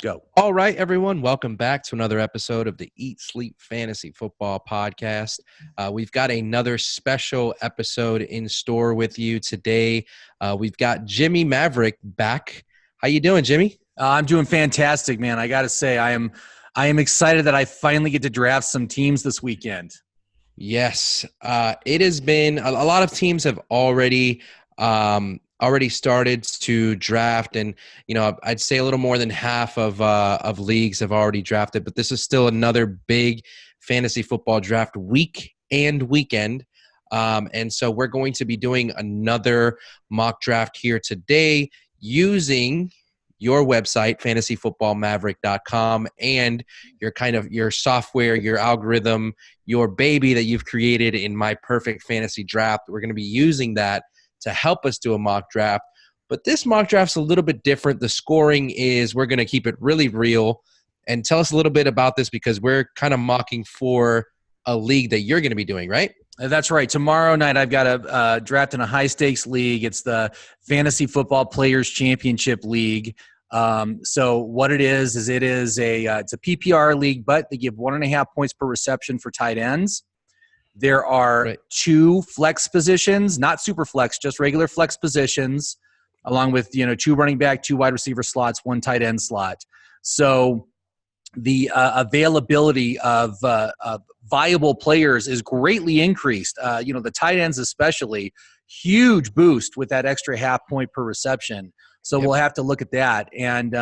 Go. All right, everyone. Welcome back to another episode of the Eat Sleep Fantasy Football Podcast. We've got another special episode in store with you today. We've got Jimmie Maverick back. How you doing, Jimmie? I'm doing fantastic, man. I got to say, I am excited that I finally get to draft some teams this weekend. Yes, it has been a lot of teams have already started to draft, and I'd say a little more than half of leagues have already drafted. But this is still another big fantasy football draft week and weekend, and so we're going to be doing another mock draft here today using your website, fantasyfootballmaverick.com, and your software, your algorithm, your baby that you've created in My Perfect Fantasy Draft. We're going to be using that to help us do a mock draft. But this mock draft's a little bit different. The scoring is, we're going to keep it really real. And tell us a little bit about this, because we're kind of mocking for a league that you're going to be doing, right? That's right. Tomorrow night, I've got a draft in a high-stakes league. It's the Fantasy Football Players Championship League. So what it is it's a PPR league, but they give 1.5 points per reception for tight ends. There are two flex positions, not super flex, just regular flex positions, along with 2 running back, 2 wide receiver slots, 1 tight end slot. So the availability of viable players is greatly increased. The tight ends especially, huge boost with that extra 0.5 point per reception. So We'll have to look at that. And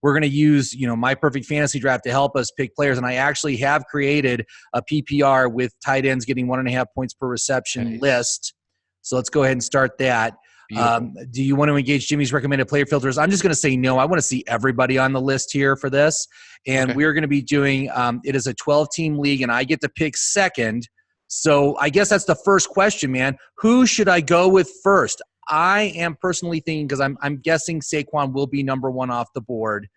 we're going to use, My Perfect Fantasy Draft to help us pick players. And I actually have created a PPR with tight ends getting 1.5 points per reception list. So let's go ahead and start that. Do you want to engage Jimmie's recommended player filters? I'm just going to say no. I want to see everybody on the list here for this. And we're going to be doing, it is a 12-team league, and I get to pick second. So I guess that's the first question, man. Who should I go with first? I am personally thinking, because I'm guessing Saquon will be number 1 off the board.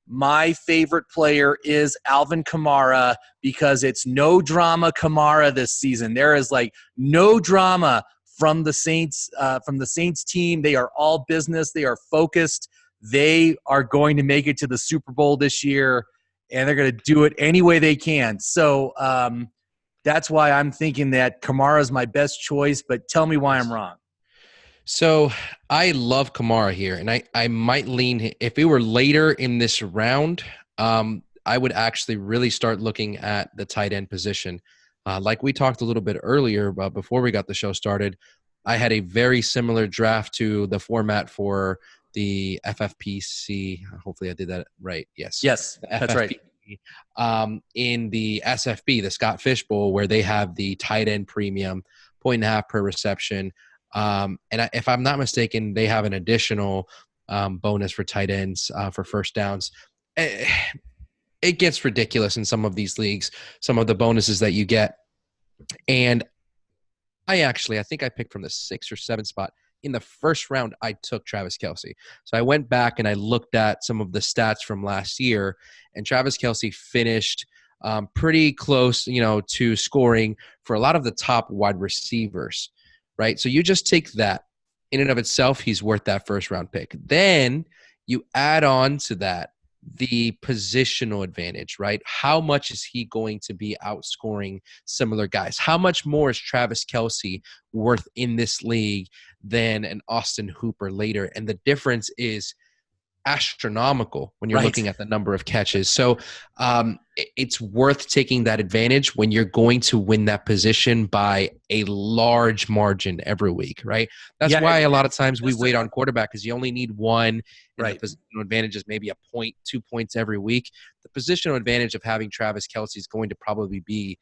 My favorite player is Alvin Kamara, because it's no drama Kamara this season. There is no drama from the Saints team. They are all business. They are focused. They are going to make it to the Super Bowl this year, and they're going to do it any way they can. So that's why I'm thinking that Kamara is my best choice, but tell me why I'm wrong. So I love Kamara here, and I might lean – if it were later in this round, I would actually really start looking at the tight end position. Like we talked a little bit earlier before we got the show started, I had a very similar draft to the format for the FFPC. Hopefully I did that right. Yes, that's right. In the SFB, the Scott Fish Bowl, where they have the tight end premium, 1.5 per reception. If I'm not mistaken, they have an additional bonus for tight ends for first downs. It gets ridiculous in some of these leagues, some of the bonuses that you get. And I think I picked from the 6th or 7th spot. In the first round, I took Travis Kelce. So I went back and I looked at some of the stats from last year, and Travis Kelce finished pretty close, to scoring for a lot of the top wide receivers, right? So you just take that. In and of itself, he's worth that first round pick. Then you add on to that the positional advantage, right? How much is he going to be outscoring similar guys? How much more is Travis Kelce worth in this league than an Austin Hooper later? And the difference is astronomical when you're looking at the number of catches. So it's worth taking that advantage when you're going to win that position by a large margin every week, right? That's why a lot of times we wait on quarterback, because you only need one. And the positional advantage is maybe a point, 2 points every week. The positional advantage of having Travis Kelce is going to probably be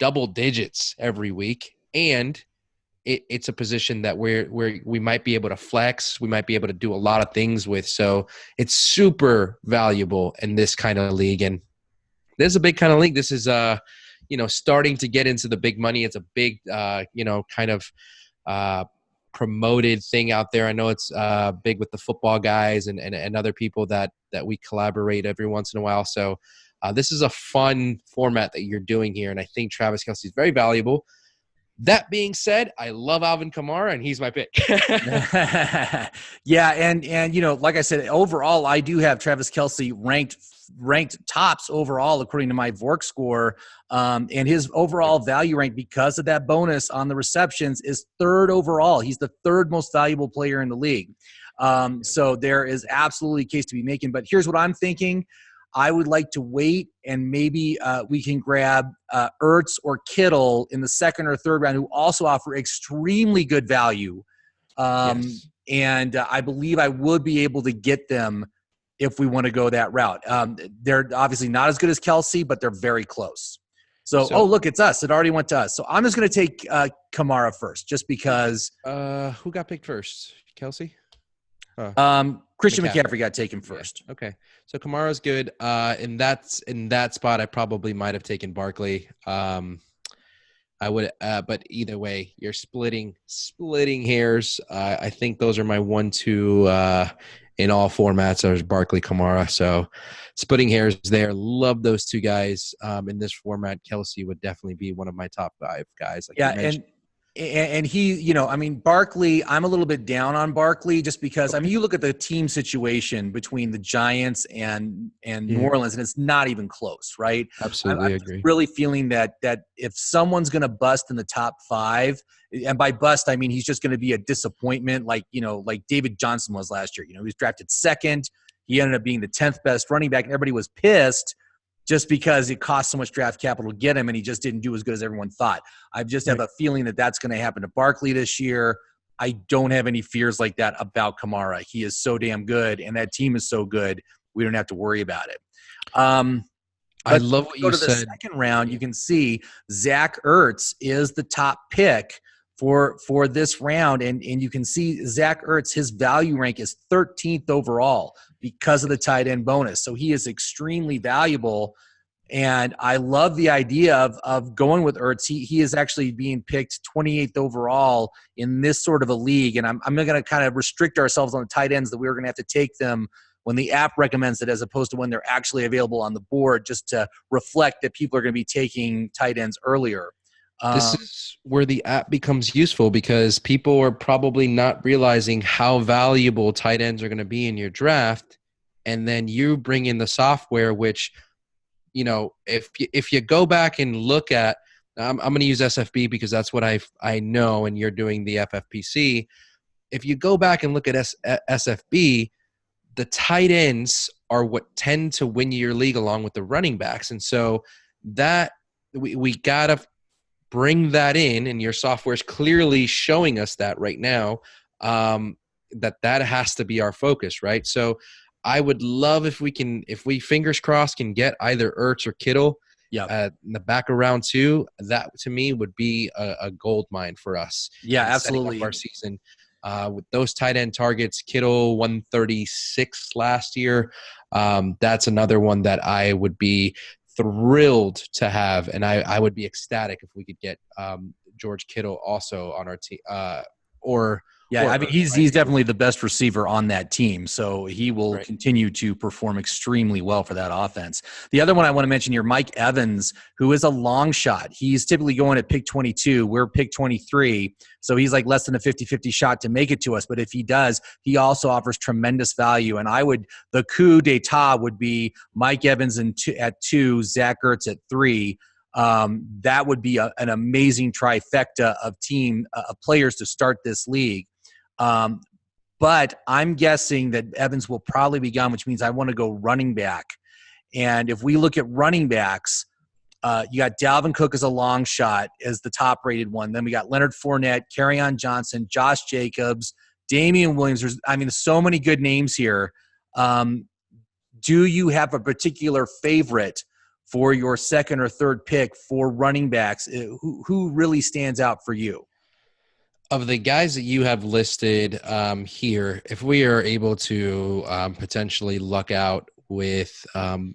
double digits every week. And it's a position that we might be able to flex. We might be able to do a lot of things with. So it's super valuable in this kind of league. And this is a big kind of league. This is, starting to get into the big money. It's a big, kind of promoted thing out there. I know it's big with the football guys and other people that we collaborate every once in a while. So this is a fun format that you're doing here. And I think Travis Kelce is very valuable. That being said, I love Alvin Kamara, and he's my pick. Yeah, and like I said, overall, I do have Travis Kelce ranked tops overall according to my Vork score, and his overall value rank because of that bonus on the receptions is third overall. He's the third most valuable player in the league. So there is absolutely a case to be making. But here's what I'm thinking. I would like to wait and maybe we can grab Ertz or Kittle in the second or third round who also offer extremely good value. Yes. And I believe I would be able to get them if we want to go that route. They're obviously not as good as Kelce, but they're very close. So, oh, look, it's us. It already went to us. So I'm just going to take Kamara first just because. Who got picked first? Kelce? Christian McCaffrey got taken first. Yeah. Okay. So Kamara's good. In that spot, I probably might have taken Barkley. I would, but either way, you're splitting hairs. I think those are my 1-2 in all formats. There's Barkley, Kamara. So splitting hairs there. Love those two guys. In this format, Kelce would definitely be one of my top 5 guys. Like and he, Barkley, I'm a little bit down on Barkley just because, you look at the team situation between the Giants and New Orleans, and it's not even close, right? Absolutely I'm agree. really feeling that if someone's going to bust in the top 5, and by bust, I mean he's just going to be a disappointment like David Johnson was last year. He was drafted second. He ended up being the 10th best running back, and everybody was pissed just because it cost so much draft capital to get him, and he just didn't do as good as everyone thought. I just have a feeling that that's going to happen to Barkley this year. I don't have any fears like that about Kamara. He is so damn good, and that team is so good, we don't have to worry about it. I love what you said. Go to the second round, you can see Zach Ertz is the top pick for this round, and you can see Zach Ertz, his value rank is 13th overall because of the tight end bonus. So he is extremely valuable, and I love the idea of going with Ertz. He is actually being picked 28th overall in this sort of a league, and I'm going to kind of restrict ourselves on the tight ends that we're going to have to take them when the app recommends it as opposed to when they're actually available on the board, just to reflect that people are going to be taking tight ends earlier. This is where the app becomes useful because people are probably not realizing how valuable tight ends are going to be in your draft. And then you bring in the software, which, if you go back and look at, I'm going to use SFB because that's what I know, and you're doing the FFPC. If you go back and look at SFB, the tight ends are what tend to win your league along with the running backs. And so that we got to bring that in, and your software is clearly showing us that right now, that has to be our focus, right? So I would love if we fingers crossed can get either Ertz or Kittle in the back of round 2. That to me would be a gold mine for us. Yeah, absolutely. Our season with those tight end targets, Kittle 136 last year. That's another one that I would be thrilled to have, and I would be ecstatic if we could get George Kittle also on our team. He's definitely the best receiver on that team, so he will continue to perform extremely well for that offense. The other one I want to mention here, Mike Evans, who is a long shot. He's typically going at pick 22. We're pick 23, so he's like less than a 50-50 shot to make it to us. But if he does, he also offers tremendous value. And the coup d'etat would be Mike Evans at 2, Zach Ertz at 3. That would be an amazing trifecta of players to start this league. But I'm guessing that Evans will probably be gone, which means I want to go running back. And if we look at running backs, you got Dalvin Cook as a long shot as the top rated one. Then we got Leonard Fournette, Kerryon Johnson, Josh Jacobs, Damian Williams. There's so many good names here. Do you have a particular favorite for your second or third pick for running backs? Who really stands out for you? Of the guys that you have listed here, if we are able to potentially luck out with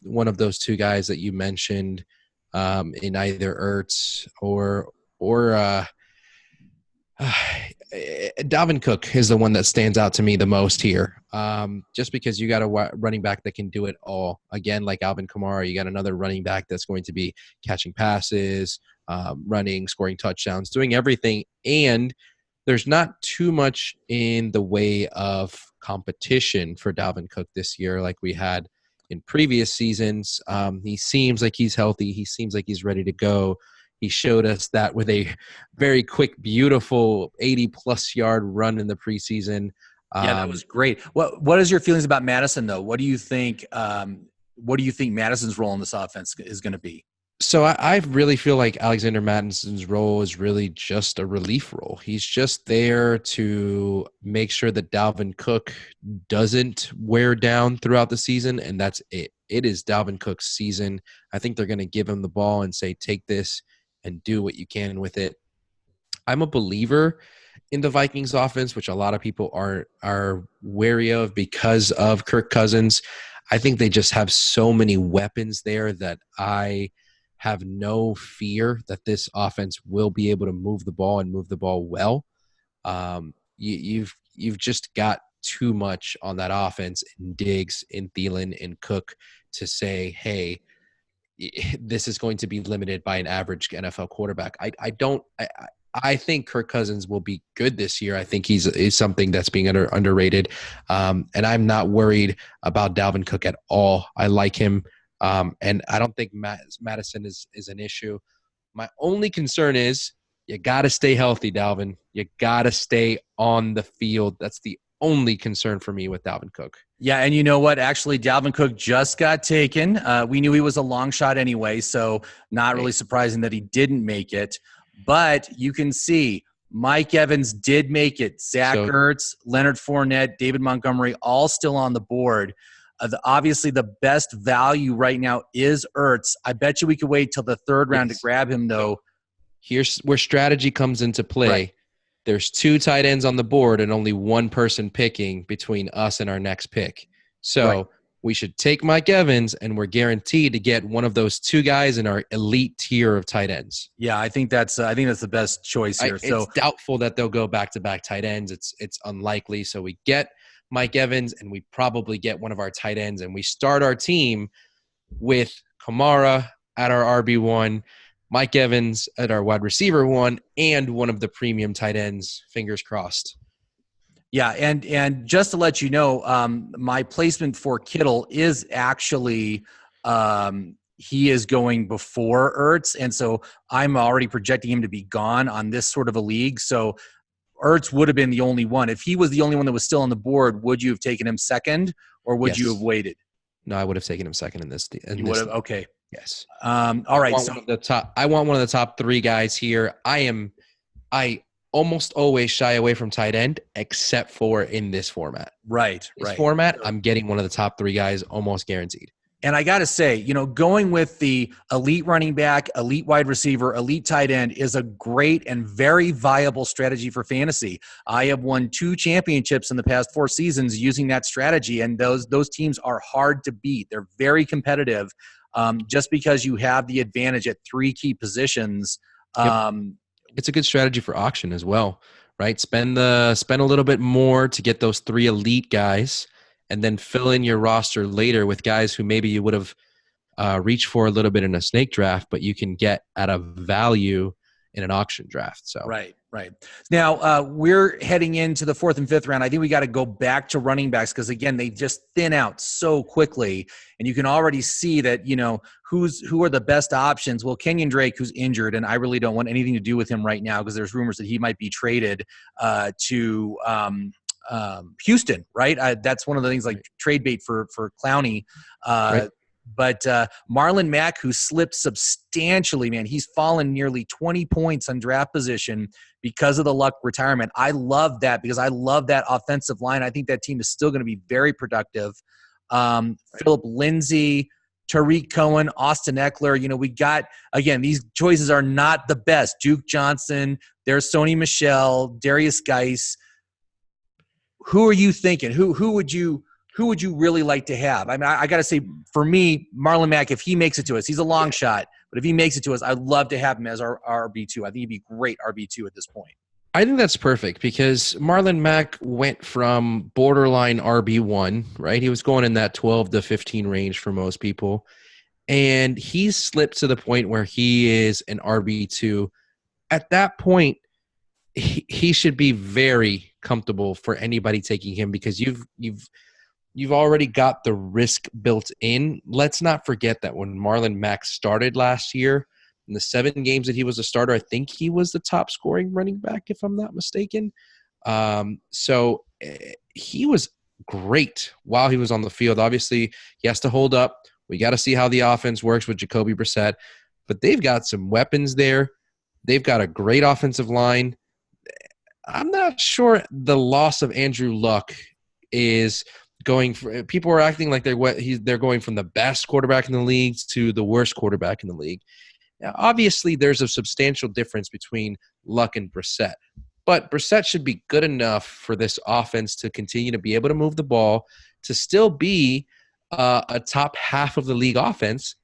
one of those two guys that you mentioned in either Ertz or Dalvin Cook is the one that stands out to me the most here, just because you got a running back that can do it all. Again, like Alvin Kamara, you got another running back that's going to be catching passes, running, scoring touchdowns, doing everything. And there's not too much in the way of competition for Dalvin Cook this year like we had in previous seasons. He seems like he's healthy. He seems like he's ready to go. He showed us that with a very quick, beautiful 80-plus yard run in the preseason. Yeah, that was great. What is your feelings about Madison, though? What do you think? What do you think Madison's role in this offense is going to be? So I really feel like Alexander Mattison's role is really just a relief role. He's just there to make sure that Dalvin Cook doesn't wear down throughout the season, and that's it. It is Dalvin Cook's season. I think they're going to give him the ball and say, take this and do what you can with it. I'm a believer in the Vikings offense, which a lot of people are wary of because of Kirk Cousins. I think they just have so many weapons there that I have no fear that this offense will be able to move the ball and move the ball well. You've just got too much on that offense in Diggs, in Thielen, in Cook to say, hey, this is going to be limited by an average NFL quarterback. I think Kirk Cousins will be good this year. I think he's something that's being underrated. And I'm not worried about Dalvin Cook at all. I like him. And I don't think Madison is an issue. My only concern is you got to stay healthy, Dalvin. You got to stay on the field. That's the only concern for me with Dalvin Cook. Yeah, and you know what? Actually, Dalvin Cook just got taken. We knew he was a long shot anyway, so not really surprising that he didn't make it. But you can see Mike Evans did make it. Zach Ertz, Leonard Fournette, David Montgomery, all still on the board. Obviously, the best value right now is Ertz. I bet you we could wait till the third round to grab him, though. Here's where strategy comes into play. Right. There's 2 tight ends on the board and only one person picking between us and our next pick. So we should take Mike Evans, and we're guaranteed to get one of those 2 guys in our elite tier of tight ends. Yeah, I think that's the best choice here. It's doubtful that they'll go back-to-back tight ends. It's unlikely. So we get Mike Evans, and we probably get one of our tight ends, and we start our team with Kamara at our RB1, Mike Evans at our wide receiver 1, and one of the premium tight ends, fingers crossed. Yeah, and just to let you know, my placement for Kittle is actually he is going before Ertz, and so I'm already projecting him to be gone on this sort of a league. So Ertz would have been the only one. If he was the only one that was still on the board, would you have taken him second, or would you have waited? No, I would have taken him second in this. You would have? Okay. Yes. All right. I want one of the top 3 guys here. I almost always shy away from tight end, except for in this format. Right. This format, I'm getting one of the top 3 guys almost guaranteed. And I got to say, going with the elite running back, elite wide receiver, elite tight end is a great and very viable strategy for fantasy. I have won 2 championships in the past 4 seasons using that strategy, and those teams are hard to beat. They're very competitive. Just because you have the advantage at 3 key positions. It's a good strategy for auction as well, right? Spend a little bit more to get those 3 elite guys, and then fill in your roster later with guys who maybe you would have reached for a little bit in a snake draft, but you can get at a value in an auction draft. So Right. Now, we're heading into the 4th and 5th round. I think we got to go back to running backs because, again, they just thin out so quickly. And you can already see that, who are the best options. Well, Kenyon Drake, who's injured, and I really don't want anything to do with him right now because there's rumors that he might be traded to Houston, right? That's one of the things, like trade bait for Clowney. But Marlon Mack, who slipped substantially, man, he's fallen nearly 20 points on draft position because of the Luck retirement. I love that because I love that offensive line. I think that team is still going to be very productive. Philip Lindsay, Tariq Cohen, Austin Eckler. We got, again, these choices are not the best. Duke Johnson, there's Sony Michel, Darius Geis. Who are you thinking? Who would you really like to have? I mean, I got to say, for me, Marlon Mack, if he makes it to us, he's a long shot, but if he makes it to us, I'd love to have him as our RB2. I think he'd be great RB2 at this point. I think that's perfect because Marlon Mack went from borderline RB1, right? He was going in that 12 to 15 range for most people. and he's slipped to the point where he is an RB2. At that point, he should be very comfortable for anybody taking him, because you've already got the risk built in. Let's not forget that when Marlon Mack started last year, in the 7 games that he was a starter, I think he was the top scoring running back, if I'm not mistaken. So he was great while he was on the field. Obviously, he has to hold up. We got to see how the offense works with Jacoby Brissett. But they've got some weapons there. They've got a great offensive line. I'm not sure the loss of Andrew Luck is going for – people are acting like they're going from the best quarterback in the league to the worst quarterback in the league. Now, obviously, there's a substantial difference between Luck and Brissett. But Brissett should be good enough for this offense to continue to be able to move the ball, to still be a top half of the league offense.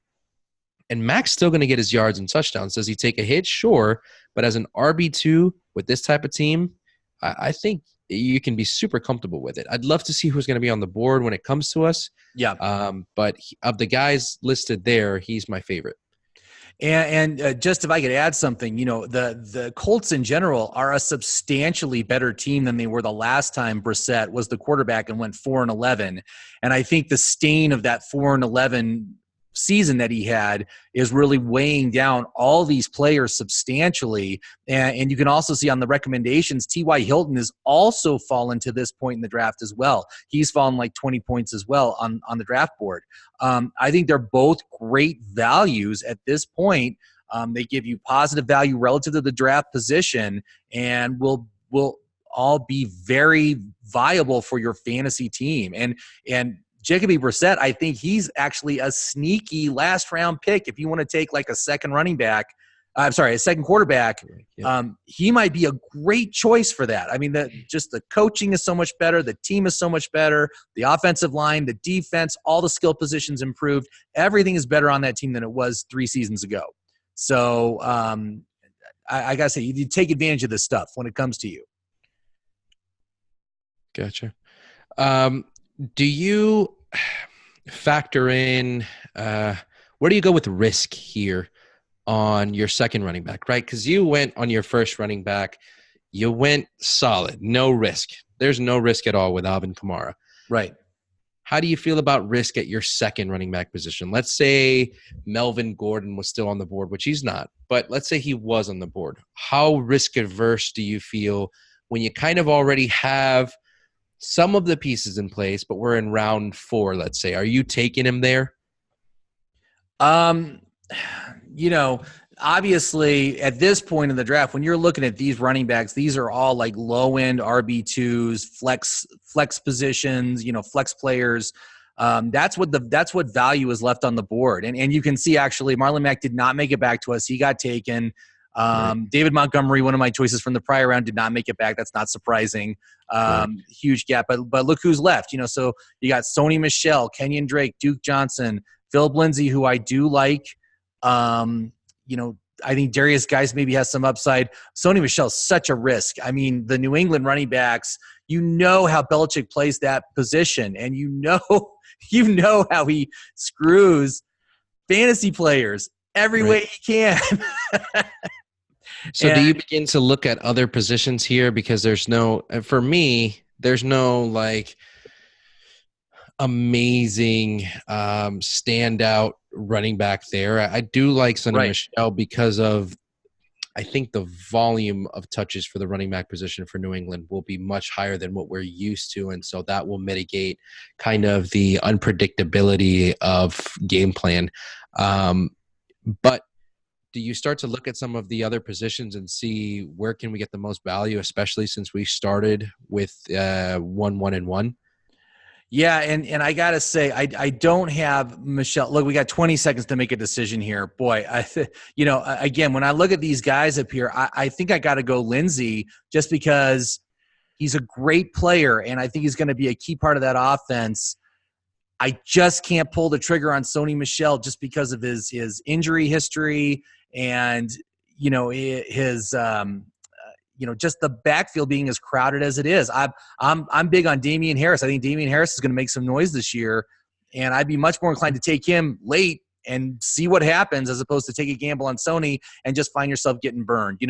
And Mac's still going to get his yards and touchdowns. Does he take a hit? Sure. But as an RB2 with this type of team, I think you can be super comfortable with it. I'd love to see who's going to be on the board when it comes to us. Yeah. But of the guys listed there, he's my favorite. And just if I could add something, the Colts in general are a substantially better team than they were the last time Brissett was the quarterback and went 4-11. And I think the stain of that 4-11 season that he had is really weighing down all these players substantially. And you can also see on the recommendations, T.Y. Hilton has also fallen to this point in the draft as well. He's fallen like 20 points as well on the draft board. I think they're both great values at this point. They give you positive value relative to the draft position and will all be very viable for your fantasy team. And Jacoby Brissett, I think he's actually a sneaky last-round pick. If you want to take like a second quarterback, he might be a great choice for that. I mean, the coaching is so much better. The team is so much better. The offensive line, the defense, all the skill positions improved. Everything is better on that team than it was 3 seasons ago. So I got to say, you take advantage of this stuff when it comes to you. Gotcha. Do you factor in where do you go with risk here on your second running back, right? Because you went on your first running back, you went solid, no risk. There's no risk at all with Alvin Kamara. Right. How do you feel about risk at your second running back position? Let's say Melvin Gordon was still on the board, which he's not, but let's say he was on the board. How risk averse do you feel when you kind of already have some of the pieces in place, but we're in round 4, let's say? Are you taking him there? Obviously at this point in the draft, when you're looking at these running backs, these are all like low-end RB2s, flex positions, flex players. That's what value is left on the board. And you can see actually Marlon Mack did not make it back to us. He got taken. Right. David Montgomery, one of my choices from the prior round, did not make it back. That's not surprising. Huge gap. But look who's left. So you got Sony Michel, Kenyon Drake, Duke Johnson, Philip Lindsay, who I do like. I think Darius Guice maybe has some upside. Sony Michel's such a risk. I mean, the New England running backs, how Belichick plays that position, and how he screws fantasy players every way he can. So do you begin to look at other positions here? Because for me, there's no like amazing standout running back there. I do like Sonny Michel because of, I think the volume of touches for the running back position for New England will be much higher than what we're used to. And so that will mitigate kind of the unpredictability of game plan. But do you start to look at some of the other positions and see where can we get the most value, especially since we started with 1-1-1? Yeah, and I got to say, I don't have Michel. Look, we got 20 seconds to make a decision here. Boy, again, when I look at these guys up here, I think I got to go Lindsay just because he's a great player, and I think he's going to be a key part of that offense. I just can't pull the trigger on Sony Michel just because of his injury history and, his just the backfield being as crowded as it is. I'm big on Damian Harris. I think Damian Harris is going to make some noise this year, and I'd be much more inclined to take him late and see what happens, as opposed to take a gamble on Sony and just find yourself getting burned.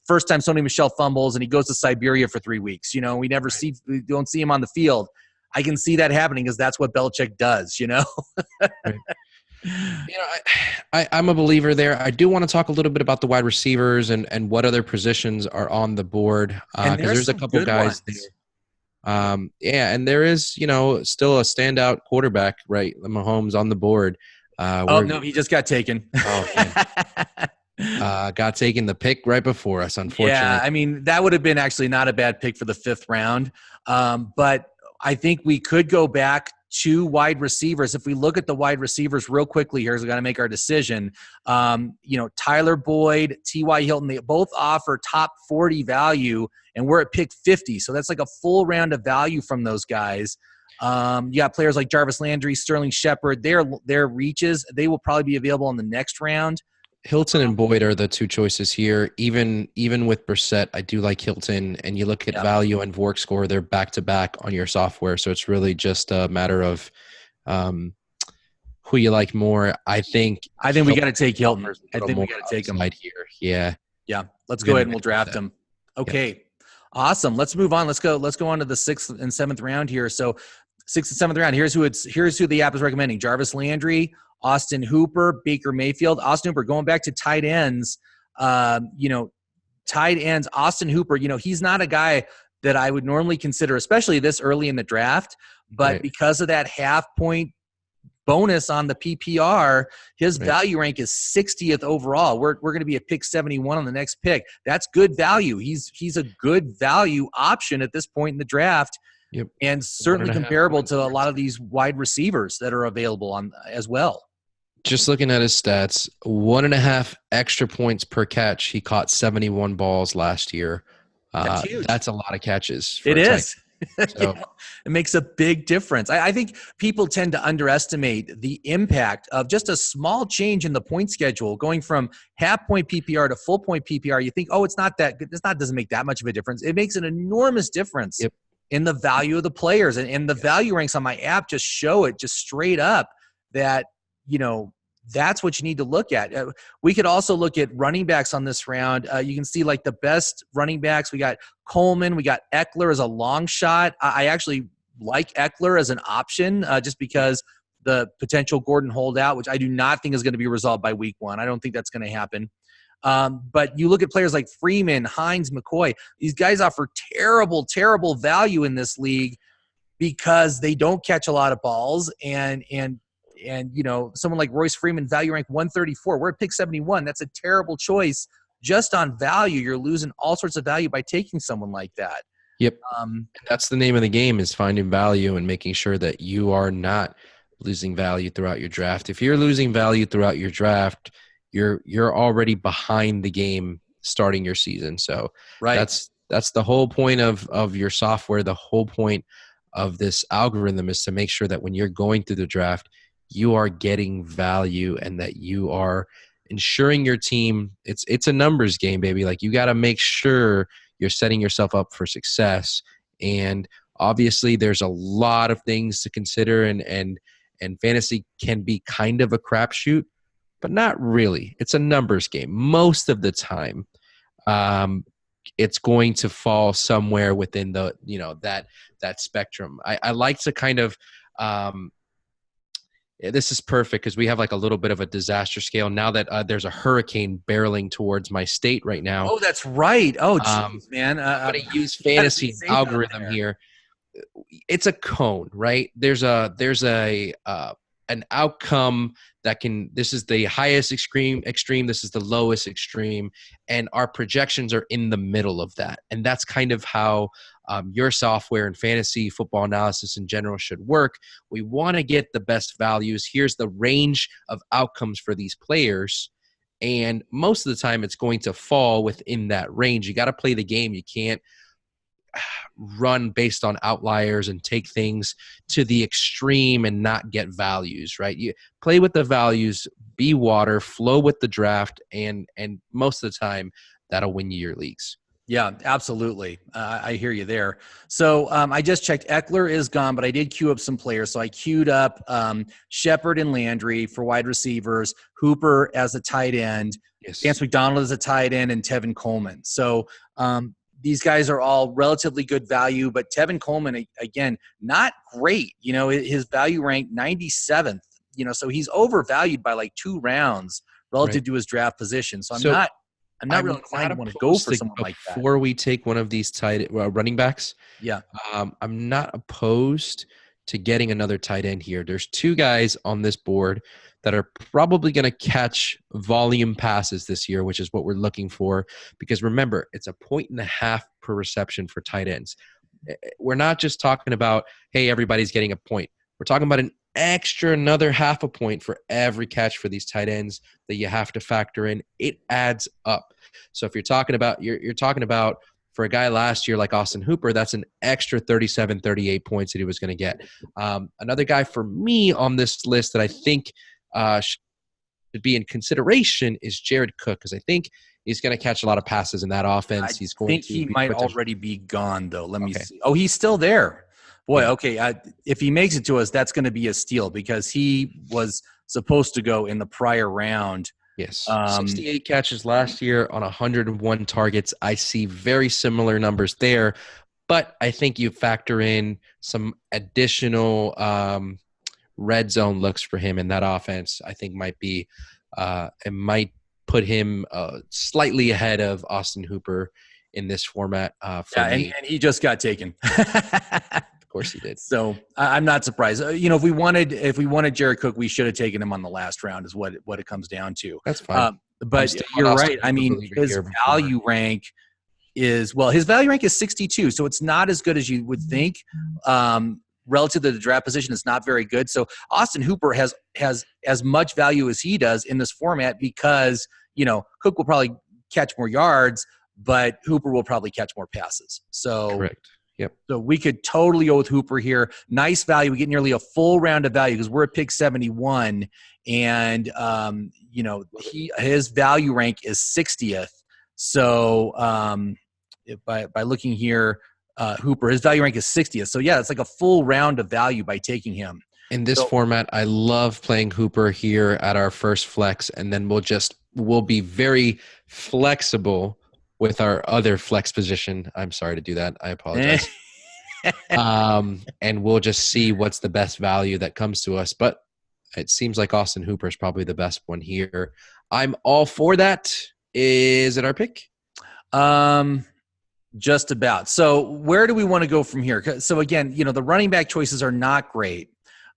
First time Sony Michel fumbles and he goes to Siberia for 3 weeks. We don't see him on the field. I can see that happening because that's what Belichick does. Right. I'm a believer there. I do want to talk a little bit about the wide receivers and what other positions are on the board, because there's a couple guys there. And there is, still a standout quarterback, right? Mahomes on the board. No, he just got taken. Oh, man. Got taken the pick right before us, unfortunately. Yeah, I mean, that would have been actually not a bad pick for the 5th round. But I think we could go back to wide receivers. If we look at the wide receivers real quickly here, as we got to make our decision, Tyler Boyd, T.Y. Hilton, they both offer top 40 value, and we're at pick 50. So that's like a full round of value from those guys. You got players like Jarvis Landry, Sterling Shepard. Their reaches, they will probably be available in the next round. Hilton and Boyd are the two choices here. Even with Brissett, I do like Hilton. And you look at value and VORC score, they're back-to-back on your software. So it's really just a matter of who you like more. I think we got to take Hilton. I think we got to take him right here. Yeah. Yeah. Let's go ahead and we'll draft him. Okay. Yeah. Awesome. Let's move on. Let's go on to the 6th and 7th round here. So 6th and 7th round. Here's who the app is recommending: Jarvis Landry, Austin Hooper, Baker Mayfield. Austin Hooper, going back to tight ends, tight ends, Austin Hooper, he's not a guy that I would normally consider, especially this early in the draft. But because of that half-point bonus on the PPR, his value rank is 60th overall. We're going to be at pick 71 on the next pick. That's good value. He's a good value option at this point in the draft. Yep. And certainly comparable to a lot of these wide receivers that are available on as well. Just looking at his stats, 1.5 extra points per catch. He caught 71 balls last year. That's huge. That's a lot of catches. It is. So, it makes a big difference. I think people tend to underestimate the impact of just a small change in the point schedule, going from half-point PPR to full-point PPR. You think, it's not that good. Doesn't make that much of a difference. It makes an enormous difference in the value of the players. And the value ranks on my app just show it just straight up that, that's what you need to look at. We could also look at running backs on this round. You can see like the best running backs. We got Coleman. We got Eckler as a long shot. I actually like Eckler as an option just because the potential Gordon holdout, which I do not think is going to be resolved by week 1. I don't think that's going to happen. But you look at players like Freeman, Hines, McCoy. These guys offer terrible, terrible value in this league because they don't catch a lot of balls. And someone like Royce Freeman, value rank 134. We're at pick 71. That's a terrible choice. Just on value, you're losing all sorts of value by taking someone like that. Yep. That's the name of the game, is finding value and making sure that you are not losing value throughout your draft. If you're losing value throughout your draft, you're already behind the game starting your season. So that's the whole point of your software. The whole point of this algorithm is to make sure that when you're going through the draft, you are getting value and that you are ensuring your team. It's a numbers game, baby. Like, you got to make sure you're setting yourself up for success. And obviously there's a lot of things to consider, and fantasy can be kind of a crapshoot, but not really. It's a numbers game. Most of the time, it's going to fall somewhere within the, that spectrum. I like to kind of, this is perfect because we have like a little bit of a disaster scale now that there's a hurricane barreling towar's my state right now. Oh, that's right. Oh, geez, man. I'm going to use fantasy algorithm here. It's a cone, right? There's an outcome that this is the highest extreme, this is the lowest extreme, and our projections are in the middle of that. And that's kind of how your software and fantasy football analysis in general should work. We want to get the best values. Here's the range of outcomes for these players. And most of the time it's going to fall within that range. You got to play the game. You can't run based on outliers and take things to the extreme and not get values, right? You play with the values, be water, flow with the draft, and most of the time that'll win you your leagues. Yeah, absolutely. I hear you there. So I just checked. Eckler is gone, but I did queue up some players. So I queued up Shepard and Landry for wide receivers, Hooper as a tight end, Yes. Vance McDonald as a tight end, and Tevin Coleman. So these guys are all relatively good value, but Tevin Coleman, again, not great. You know, his value rank 97th. You know, so he's overvalued by like 2 rounds relative to his draft position. So I'm not really inclined to want to go for someone like that. Before we take one of these running backs, yeah, I'm not opposed to getting another tight end here. There's 2 guys on this board that are probably going to catch volume passes this year, which is what we're looking for. Because remember, it's 1.5 points per reception for tight ends. We're not just talking about, hey, everybody's getting a point. We're talking about another 0.5 point for every catch for these tight ends that you have to factor in. It adds up. So if you're talking about, you're talking about for a guy last year like Austin Hooper, that's an extra 37, 38 points that he was going to get. Another guy for me on this list that I think should be in consideration is Jared Cook, because I think he's going to catch a lot of passes in that offense. I think he might already be gone, though. Let me see. Oh, he's still there. Boy, yeah. Okay. If he makes it to us, that's going to be a steal because he was supposed to go in the prior round. Yes. 68 catches last year on 101 targets. I see very similar numbers there, but I think you factor in some additional red zone looks for him in that offense. I think might be it might put him slightly ahead of Austin Hooper in this format for me. And he just got taken. Of course he did. So I'm not surprised. You know, if we wanted Jared Cook, we should have taken him on the last round is what it comes down to. That's fine. But you're right. I mean, his value rank is 62. So it's not as good as you would think. Relative to the draft position, it's not very good. So Austin Hooper has as much value as he does in this format because, you know, Cook will probably catch more yards, but Hooper will probably catch more passes. So correct. Yep. So we could totally go with Hooper here. Nice value. We get nearly a full round of value because we're at pick 71, and you know, his value rank is 60th. So by looking here, Hooper, his value rank is 60th. So yeah, it's like a full round of value by taking him. In this format, I love playing Hooper here at our first flex, and then we'll be very flexible with our other flex position. I'm sorry to do that. I apologize. And we'll just see what's the best value that comes to us. But it seems like Austin Hooper is probably the best one here. I'm all for that. Is it our pick? Just about. So where do we want to go from here? So again, you know, the running back choices are not great.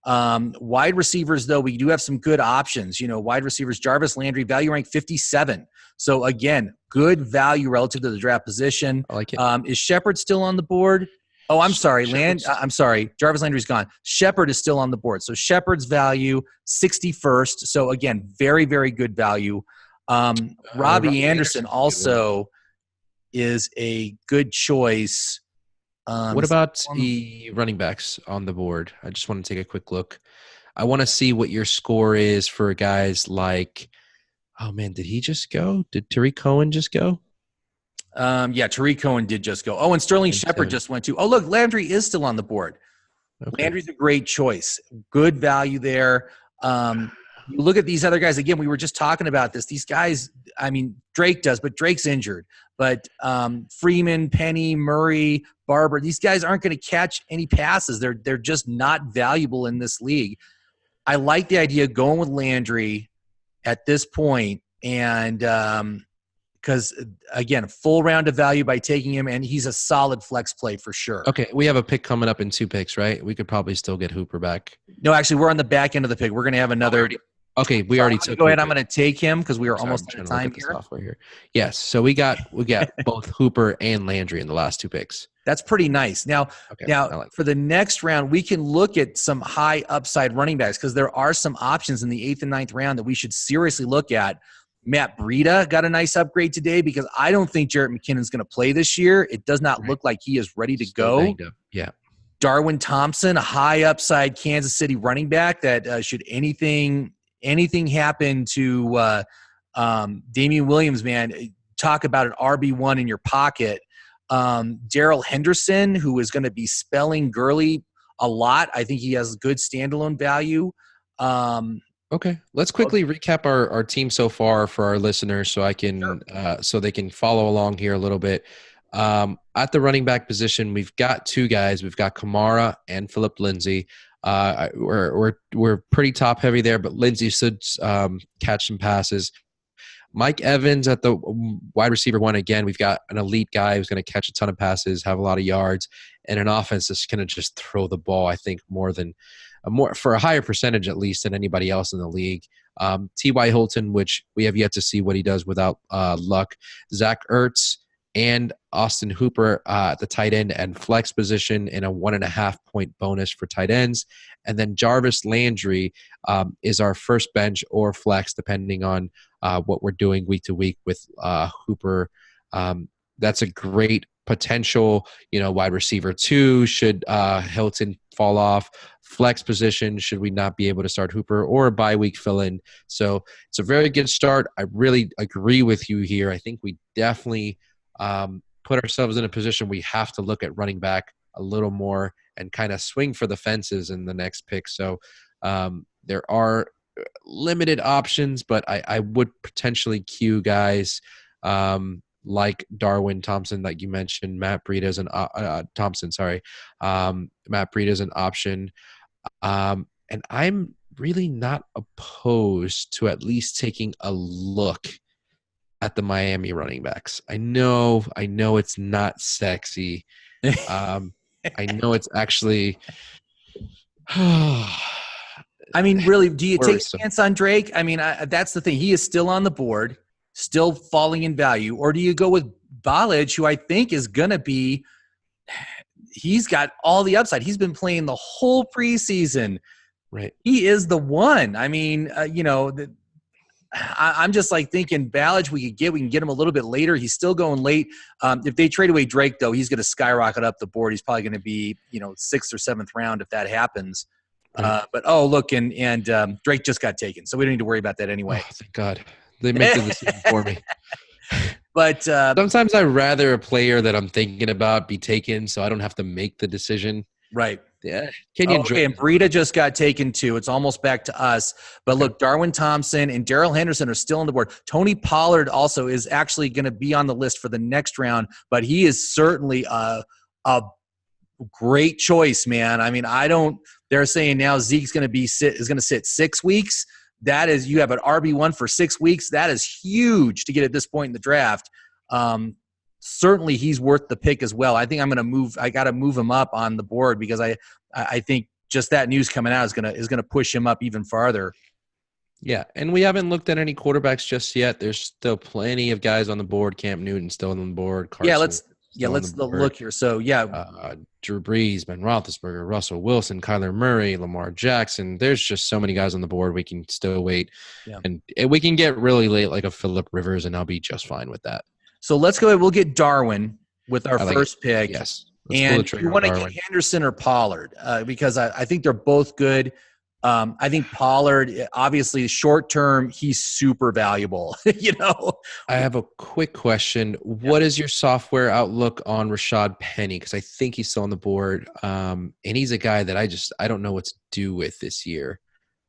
Wide receivers, though, we do have some good options. You know, wide receivers, Jarvis Landry, value rank 57. So again, good value relative to the draft position. I like it. Is Shepard still on the board? Oh, I'm sorry. I'm sorry. Jarvis Landry's gone. Shepard is still on the board. So Shepard's value 61st. So again, very, very good value. Robbie Anderson also is a good choice. What about the running backs on the board? I just want to take a quick look. I want to see what your score is for guys like, oh man, did he just go? Did Tariq Cohen just go? Yeah, Tariq Cohen did just go. Oh, and Sterling Shepard just went too. Oh, look, Landry is still on the board. Okay. Landry's a great choice. Good value there. You look at these other guys. Again, we were just talking about this. These guys, I mean, Drake does, but Drake's injured. But Freeman, Penny, Murray, Barber, these guys aren't going to catch any passes. They're just not valuable in this league. I like the idea of going with Landry at this point, and because, again, full round of value by taking him, and he's a solid flex play for sure. Okay, we have a pick coming up in 2 picks, right? We could probably still get Hooper back. No, actually, we're on the back end of the pick. We're going to have another Okay, we already took. Go ahead. I'm going to take him because we are almost out of time here. Yes, so we got both Hooper and Landry in the last 2 picks. That's pretty nice. Now, for the next round, we can look at some high upside running backs because there are some options in the 8th and 9th round that we should seriously look at. Matt Breida got a nice upgrade today because I don't think Jarrett McKinnon's going to play this year. It does not look like he is ready to go. Yeah. Darwin Thompson, a high upside Kansas City running back that should anything happen to Damian Williams, man, talk about an RB1 in your pocket, Darrell Henderson, who is going to be spelling Gurley a lot. I think he has good standalone value. Okay, let's quickly recap our team so far for our listeners, so I can so they can follow along here a little bit. At the running back position, we've got two guys. We've got Kamara and Philip Lindsay. We're pretty top heavy there, but Lindsay should catch some passes. Mike Evans at the wide receiver one. Again, we've got an elite guy who's going to catch a ton of passes, have a lot of yards, and an offense that's going to just throw the ball, I think, more for a higher percentage at least than anybody else in the league. T.Y. Hilton, which we have yet to see what he does without luck. Zach Ertz and Austin Hooper at the tight end and flex position in a 1.5 point bonus for tight ends. And then Jarvis Landry is our first bench or flex, depending on what we're doing week to week with Hooper. That's a great potential, wide receiver 2 should Hilton fall off. Flex position, should we not be able to start Hooper, or a bye week fill in. So it's a very good start. I really agree with you here. I think we definitely put ourselves in a position we have to look at running back a little more and kind of swing for the fences in the next pick. So there are limited options, but I would potentially queue guys like Darwin Thompson, like you mentioned. Matt Breida an Matt Breida is an option. And I'm really not opposed to at least taking a look at the Miami running backs. I know it's not sexy. I know it's actually. I mean, really, do you take a chance on Drake? I mean, that's the thing. He is still on the board, still falling in value. Or do you go with Ballage, who I think is going to be – he's got all the upside. He's been playing the whole preseason. Right. He is the one. I mean, I'm just like thinking Ballage we can get him a little bit later. He's still going late. If they trade away Drake, though, he's going to skyrocket up the board. He's probably going to be, 6th or 7th round if that happens. Right. But look, and Drake just got taken, so we don't need to worry about that anyway. Oh, thank God. They make the decision for me. But sometimes I'd rather a player that I'm thinking about be taken so I don't have to make the decision. Right. Yeah. Okay, and Breida just got taken too. It's almost back to us. But look, Darwin Thompson and Darrell Henderson are still on the board. Tony Pollard also is actually going to be on the list for the next round, but he is certainly a great choice, man. I mean, they're saying now Zeke's going to sit 6 weeks. That is, you have an RB1 for 6 weeks. That is huge to get at this point in the draft. Certainly he's worth the pick as well. I think I got to move him up on the board because I think just that news coming out is going to push him up even farther. Yeah. And we haven't looked at any quarterbacks just yet. There's still plenty of guys on the board. Cam Newton still on the board. Carson, let's look here. So Drew Brees, Ben Roethlisberger, Russell Wilson, Kyler Murray, Lamar Jackson. There's just so many guys on the board. We can still wait, and we can get really late, like a Phillip Rivers, and I'll be just fine with that. So let's go ahead. We'll get Darwin with our first pick. Yes. And you want to get Henderson or Pollard because I think they're both good. I think Pollard, obviously, short term, he's super valuable. I have a quick question. What is your software outlook on Rashad Penny? Because I think he's still on the board, and he's a guy that I don't know what to do with this year.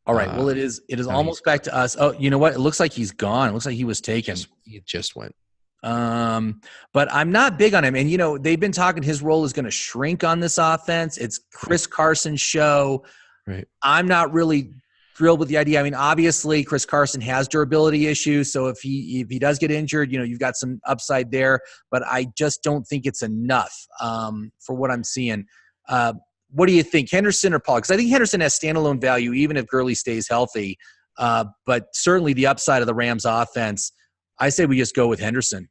All right. Well, it is almost back to us. Oh, you know what? It looks like he's gone. It looks like he was taken. He just went. But I'm not big on him. And, they've been talking his role is going to shrink on this offense. It's Chris Carson's show. Right. I'm not really thrilled with the idea. I mean, obviously Chris Carson has durability issues. So if he does get injured, you've got some upside there, but I just don't think it's enough, for what I'm seeing. What do you think, Henderson or Pollard? Because I think Henderson has standalone value, even if Gurley stays healthy. But certainly the upside of the Rams offense, I say we just go with Henderson.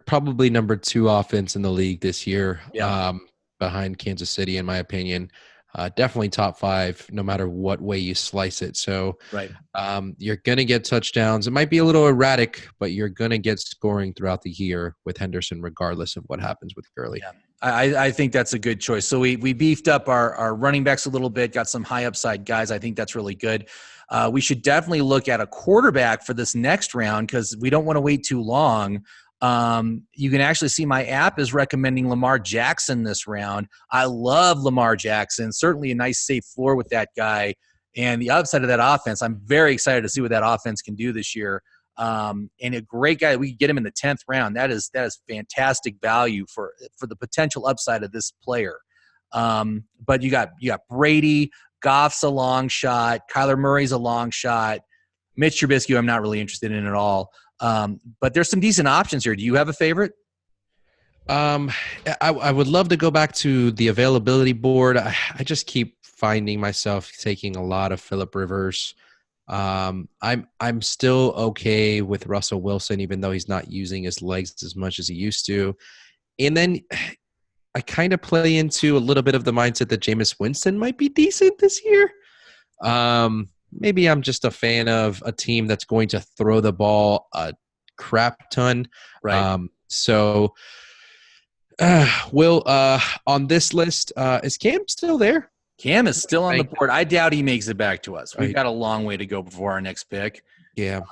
Probably number 2 offense in the league this year, yeah. Behind Kansas City, in my opinion. Definitely top 5, no matter what way you slice it. So Right. you're going to get touchdowns. It might be a little erratic, but you're going to get scoring throughout the year with Henderson, regardless of what happens with Gurley. Yeah. I think that's a good choice. So we beefed up our running backs a little bit, got some high upside guys. I think that's really good. We should definitely look at a quarterback for this next round because we don't want to wait too long. You can actually see my app is recommending Lamar Jackson this round. I love Lamar Jackson. Certainly a nice safe floor with that guy. And the upside of that offense, I'm very excited to see what that offense can do this year. And a great guy. We could get him in the 10th round. That is fantastic value for the potential upside of this player. But you got Brady, Goff's a long shot, Kyler Murray's a long shot, Mitch Trubisky I'm not really interested in at all. But there's some decent options here. Do you have a favorite? I would love to go back to the availability board. I just keep finding myself taking a lot of Phillip Rivers. I'm still okay with Russell Wilson, even though he's not using his legs as much as he used to. And then I kind of play into a little bit of the mindset that Jameis Winston might be decent this year. Maybe I'm just a fan of a team that's going to throw the ball a crap ton. Right. Will, on this list, is Cam still there? Cam is still on the board. I doubt he makes it back to us. We've got a long way to go before our next pick. Yeah.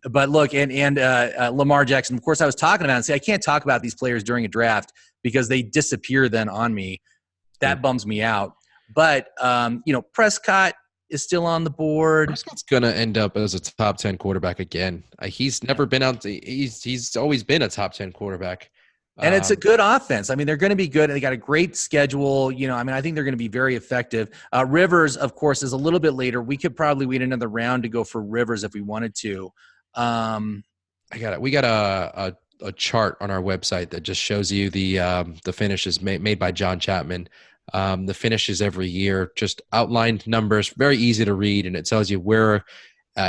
But look, and Lamar Jackson, of course, I was talking about it. See, I can't talk about these players during a draft because they disappear then on me. That bums me out. But, Prescott is still on the board. Prescott's going to end up as a top 10 quarterback again. He's never been out. He's always been a top 10 quarterback. And it's a good offense. I mean, they're going to be good. They got a great schedule. I think they're going to be very effective. Rivers, of course, is a little bit later. We could probably wait another round to go for Rivers if we wanted to. We got a chart on our website that just shows you the finishes made by John Chapman. The finishes every year, just outlined numbers, very easy to read, and it tells you where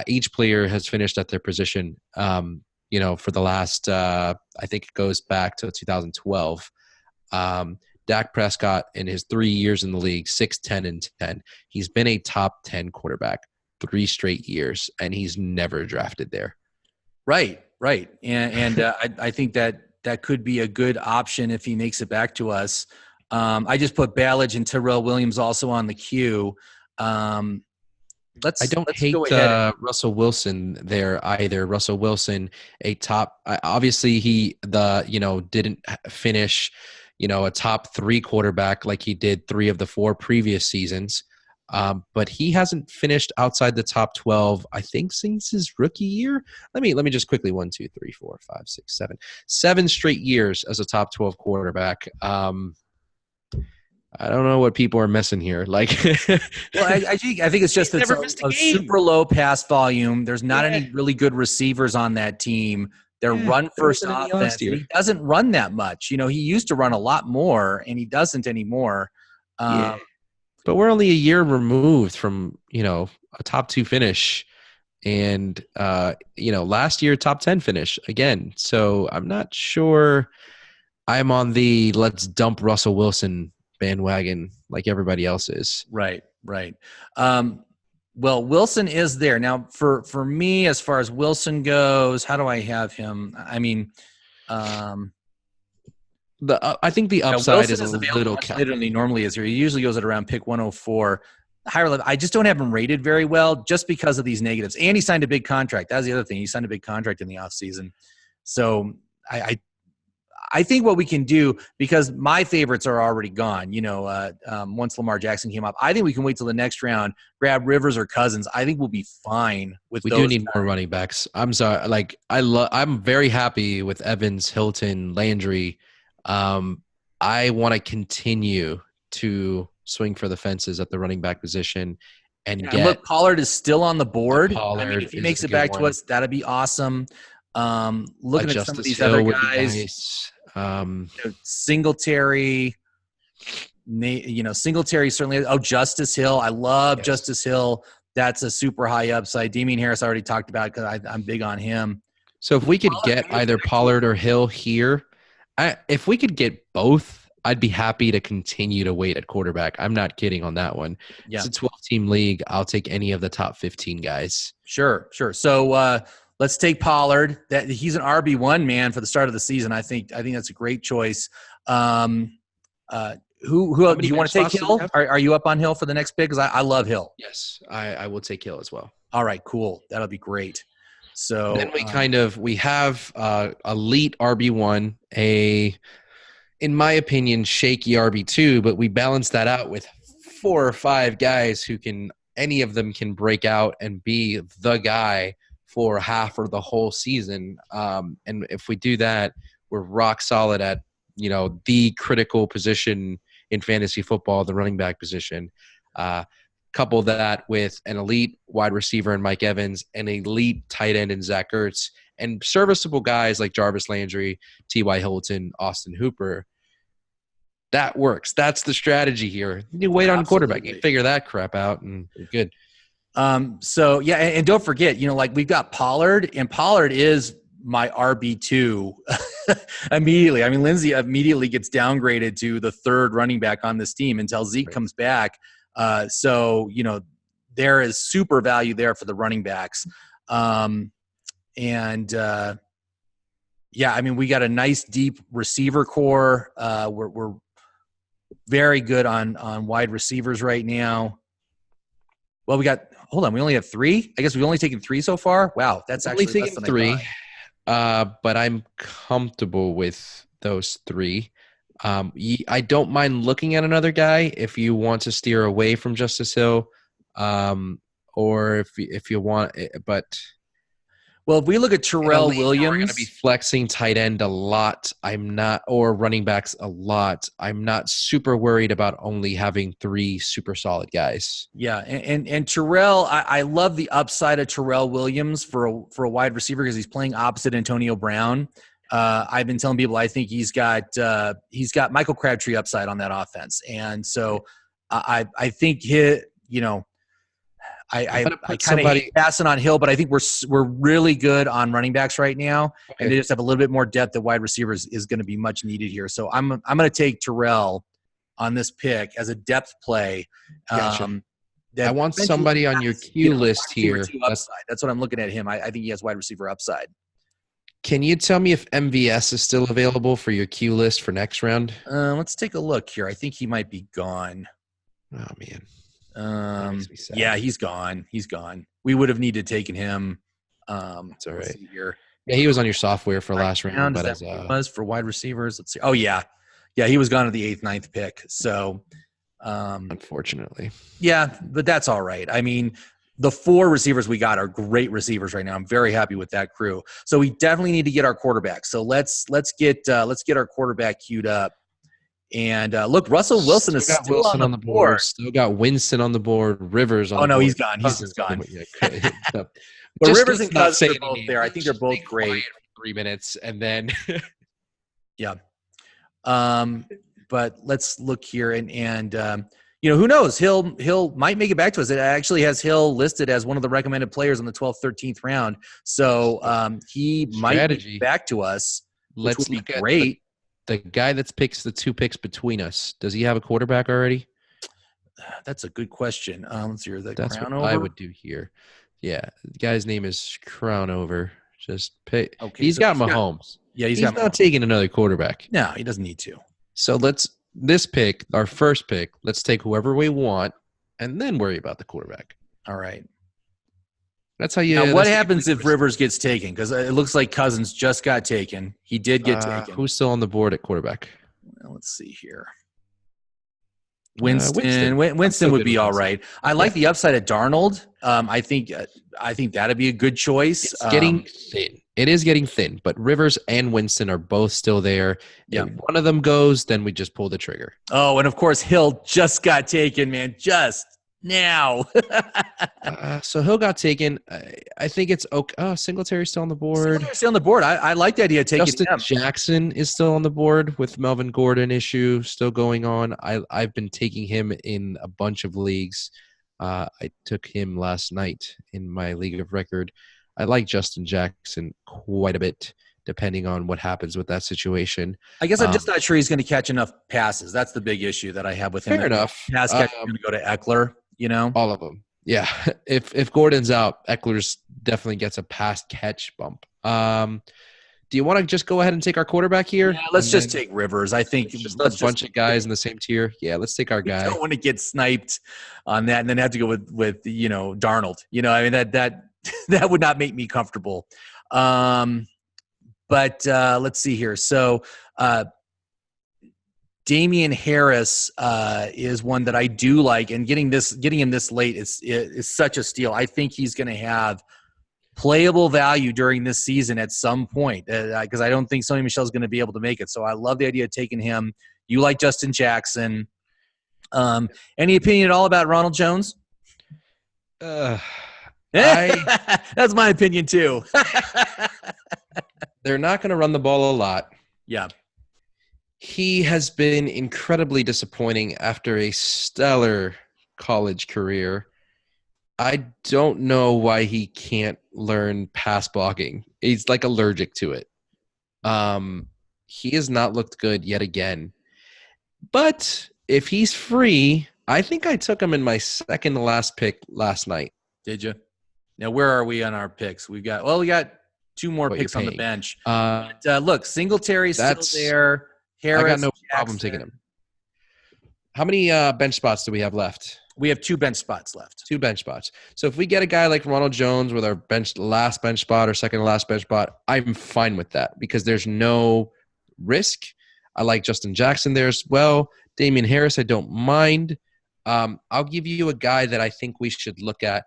each player has finished at their position. For the last, I think it goes back to 2012. Dak Prescott, in his 3 years in the league, 6, 10, and 10. He's been a top 10 quarterback 3 straight years, and he's never drafted there. Right. And I think that could be a good option if he makes it back to us. I just put Ballage and Terrell Williams also on the queue. I don't hate Russell Wilson there either. Russell Wilson, a top. Obviously, he didn't finish, a top 3 quarterback like he did 3 of the 4 previous seasons. But he hasn't finished outside the top 12, I think, since his rookie year. Let me just quickly 1, 2, 3, 4, 5, 6, 7 straight years as a top 12 quarterback. I don't know what people are missing here. Well, I think it's just it's a super low pass volume. There's not any really good receivers on that team. They're run first offense. He doesn't run that much. He used to run a lot more, and he doesn't anymore. But we're only a year removed from a top 2 finish, and last year top 10 finish again. So I'm not sure I'm on the let's dump Russell Wilson bandwagon like everybody else is. Right. Well, Wilson is there now. For me, as far as Wilson goes, how do I have him? I mean, I think the upside is a little later than he normally is here. He usually goes at around pick 104. Higher level. I just don't have him rated very well just because of these negatives. And he signed a big contract. That was the other thing. He signed a big contract in the offseason. So I think what we can do, because my favorites are already gone, once Lamar Jackson came up, I think we can wait till the next round, grab Rivers or Cousins. I think we'll be fine with those. We do need more running backs. I'm sorry. I'm very happy with Evans, Hilton, Landry. I want to continue to swing for the fences at the running back position and look, Pollard is still on the board. If he makes it back to us, that'd be awesome. Looking at some of these other guys, Singletary, Singletary certainly. Oh, Justice Hill. I love Justice Hill. That's a super high upside. Damian Harris I already talked about because I'm big on him. So if we could get either Pollard or Hill here, if we could get both, I'd be happy to continue to wait at quarterback. I'm not kidding on that one. Yeah. It's a 12-team league. I'll take any of the top 15 guys. Sure. So let's take Pollard. That he's an RB1 man for the start of the season. I think that's a great choice. Who do you want to take? Hill? Are you up on Hill for the next pick? Because I love Hill. Yes, I will take Hill as well. All right, cool. That'll be great. So then we have elite RB1, in my opinion, shaky RB2, but we balance that out with 4 or 5 guys who any of them can break out and be the guy for half or the whole season. And if we do that, we're rock solid at, the critical position in fantasy football, the running back position. Couple that with an elite wide receiver in Mike Evans, an elite tight end in Zach Ertz, and serviceable guys like Jarvis Landry, T.Y. Hilton, Austin Hooper. That works. That's the strategy here. You wait on quarterback. You figure that crap out, and you're good. So, yeah, and don't forget, we've got Pollard, and Pollard is my RB2 immediately. I mean, Lindsay immediately gets downgraded to the 3rd running back on this team until Zeke comes back. So, there is super value there for the running backs. Yeah, I mean, we got a nice deep receiver core. We're very good on wide receivers right now. Well, we only have 3. I guess we've only taken 3 so far. Wow. That's only actually taken 3. But I'm comfortable with those 3. I don't mind looking at another guy if you want to steer away from Justice Hill, or if you want. But if we look at Terrell Williams, we're going to be flexing tight end a lot. Or running backs a lot. I'm not super worried about only having 3 super solid guys. Yeah, and Terrell, I love the upside of Terrell Williams for a wide receiver because he's playing opposite Antonio Brown. I've been telling people I think he's got Michael Crabtree upside on that offense, and so I think I kind of hate passing on Hill, but I think we're really good on running backs right now, and they just have a little bit more depth at wide receivers is going to be much needed here. So I'm going to take Terrell on this pick as a depth play. Gotcha. I want somebody on your queue list here. That's what I'm looking at him. I think he has wide receiver upside. Can you tell me if MVS is still available for your queue list for next round? Let's take a look here. I think he might be gone. Oh, man. Yeah, he's gone. We would have needed taken him. It's all right. Yeah, he was on your software for last round. But was for wide receivers. Let's see. Oh, yeah. Yeah, he was gone at the 8th, 9th pick. So, unfortunately. Yeah, but that's all right. I mean, the 4 receivers we got are great receivers right now. I'm very happy with that crew. So we definitely need to get our quarterback. So let's get our quarterback queued up. And look, Russell Wilson is still on the board. Still got Winston on the board. Rivers on the board. Oh, no, he's gone. He's just gone. But Rivers and Cousins are both there. I think they're both great. 3 minutes, and then yeah. But let's look here, and who knows? Hill might make it back to us. It actually has Hill listed as one of the recommended players in the 12th, 13th round. So he might be back to us. Which would be great. The guy that picks the 2 picks between us, does he have a quarterback already? That's a good question. Let's hear the That's crown what over. I would do here. Yeah, the guy's name is Crown Over. Just pick. Okay, he's got Mahomes. He's not taking another quarterback. No, he doesn't need to. So this pick, our first pick, let's take whoever we want and then worry about the quarterback. All right. That's how you. Now, what happens if Rivers gets taken? Because it looks like Cousins just got taken. He did get taken. Who's still on the board at quarterback? Well, let's see here. Winston would be all right. I like the upside of Darnold. I think that'd be a good choice. It's getting thin. It is getting thin, but Rivers and Winston are both still there. Yeah. If one of them goes, then we just pull the trigger. Oh, and of course, Hill just got taken, man. Just now. So Hill got taken. I think it's okay. Oh, Singletary's still on the board. Singletary's still on the board. I like the idea of taking Justin him. Jackson is still on the board with Melvin Gordon issue still going on. I've been taking him in a bunch of leagues. I took him last night in my league of record. I like Justin Jackson quite a bit. depending on what happens with that situation. I guess I'm just not sure he's going to catch enough passes. That's the big issue that I have with him. Fair enough. Pass catch is going to go to Eckler, All of them. Yeah. If Gordon's out, Eckler's definitely gets a pass catch bump. Do you want to just go ahead and take our quarterback here? Yeah, let's just take Rivers. I think just a bunch of guys in the same tier. Yeah, let's take our guy. I don't want to get sniped on that and then have to go with Darnold. I mean that would not make me comfortable. But let's see here. So Damian Harris is one that I do like, and getting him this late is such a steal. I think he's going to have playable value during this season at some point because I don't think Sony Michel's going to be able to make it. So I love the idea of taking him. You like Justin Jackson. Any opinion at all about Ronald Jones? That's my opinion too. They're not going to run the ball a lot. Yeah. He has been incredibly disappointing after a stellar college career. I don't know why he can't learn pass blocking. He's like allergic to it. He has not looked good yet again. But if he's free, I think I took him in my second to last pick last night. Did you? Now, where are we on our picks? We got 2 more picks on the bench. Look, Singletary's still there. Harris, I got no problem taking him. How many bench spots do we have left? We have 2 bench spots left. 2 bench spots. So if we get a guy like Ronald Jones with our last bench spot or second to last bench spot, I'm fine with that because there's no risk. I like Justin Jackson there as well. Damian Harris, I don't mind. I'll give you a guy that I think we should look at.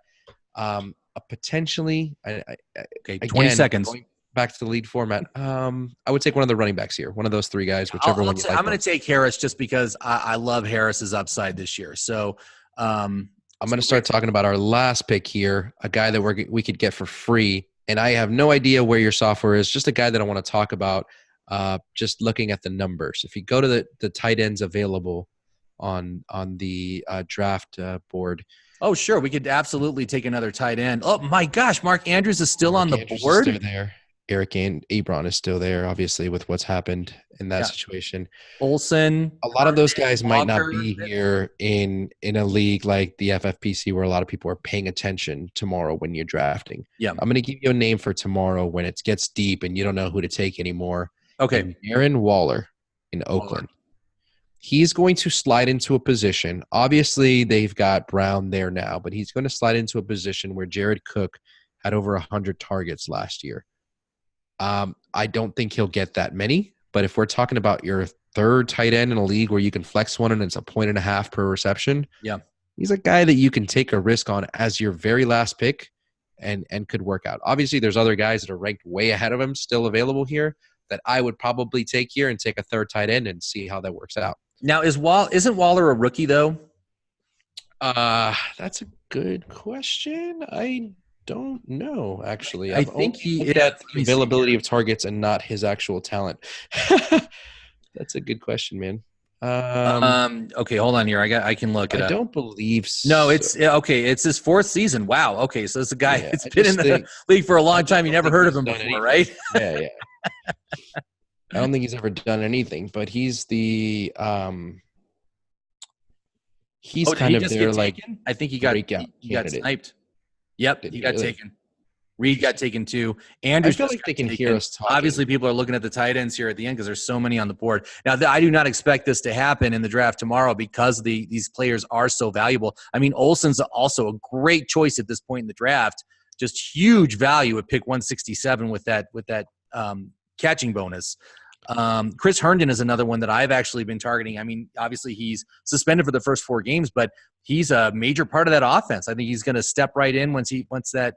Potentially. Okay, 20 seconds. Going back to the lead format. I would take one of the running backs here. One of those 3 guys, whichever one you like. I'm going to take Harris just because I love Harris's upside this year. So I'm going to start talking about our last pick here, a guy that we could get for free. And I have no idea where your software is, just a guy that I want to talk about, just looking at the numbers. If you go to the tight ends available on the draft board. Oh, sure. We could absolutely take another tight end. Oh, my gosh. Mark Andrews is still on the board. Is still there. Eric and Ebron is still there, obviously, with what's happened in that situation. Olsen. A lot of those guys might not be here in a league like the FFPC where a lot of people are paying attention tomorrow when you're drafting. Yeah. I'm going to give you a name for tomorrow when it gets deep and you don't know who to take anymore. Okay. Aaron Waller in Oakland. He's going to slide into a position. Obviously, they've got Brown there now, but he's going to slide into a position where Jared Cook had over 100 targets last year. I don't think he'll get that many, but if we're talking about your 3rd tight end in a league where you can flex one and it's 1.5 per reception, yeah, he's a guy that you can take a risk on as your very last pick and could work out. Obviously, there's other guys that are ranked way ahead of him still available here that I would probably take here and take a 3rd tight end and see how that works out. Now, isn't Waller a rookie, though? That's a good question. I don't know, actually. I think he at the availability of targets and not his actual talent. That's a good question, man. Okay, hold on here. I can look it up. I don't believe so. No, it's okay. It's his 4th season. Wow. Okay, so it's a guy that's been in the league for a long time. You never heard of him before, right? Yeah. I don't think he's ever done anything, but he's the he's kind of their like. I think he got sniped. Yep, he got taken. Reed got taken too. Andrews, I feel like they can hear us talking. Obviously, people are looking at the tight ends here at the end because there's so many on the board. Now, I do not expect this to happen in the draft tomorrow because these players are so valuable. I mean, Olsen's also a great choice at this point in the draft. Just huge value at pick 167 with that catching bonus. Chris Herndon is another one that I've actually been targeting. I mean, obviously he's suspended for the first 4 games, but he's a major part of that offense. I think he's going to step right in once that